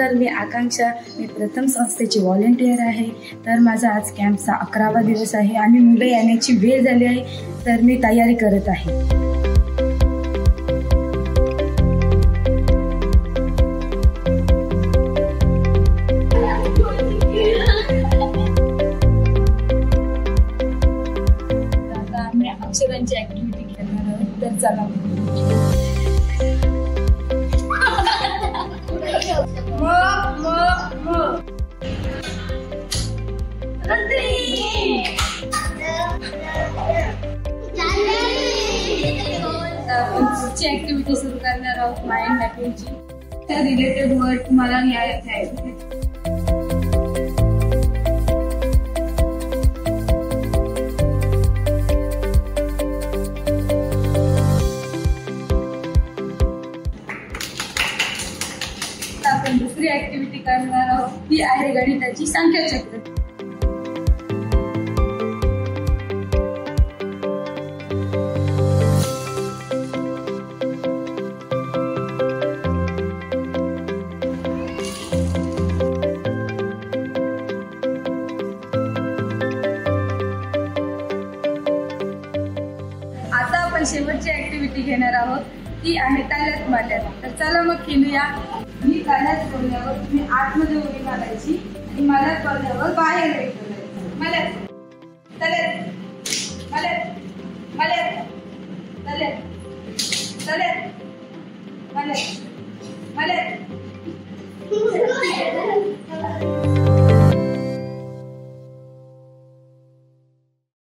नमस्कार, मी आकांक्षा. मी प्रथम संस्थेची व्हॉलेंटियर आहे. तर माझा आज कॅम्पचा 11वा दिवस आहे आणि मुलं येण्याची वेळ झाली आहे, तर मी तयारी करत आहे. आता आम्ही अक्षरांची ऍक्टिव्हिटी करणार आहोत, तर चला. पुढची ऍक्टिव्हिटी सुरू करणार आहोत माइंड मॅपिंगची. त्या रिलेटेड वर्ड तुम्हाला लिहायचे आहे. आपण दुसरी ऍक्टिव्हिटी करणार आहोत, ती आहे गणिताची संख्याचक्र. आता आपण शेवटची ऍक्टिव्हिटी घेणार आहोत, ती आहे ताल्यात मारल्यात. तर चला मग खेळूया. मी ताल्यात बोलल्यावर तुम्ही आतमध्ये उडी मारायची आणि मला बोलल्यावर बाहेर मला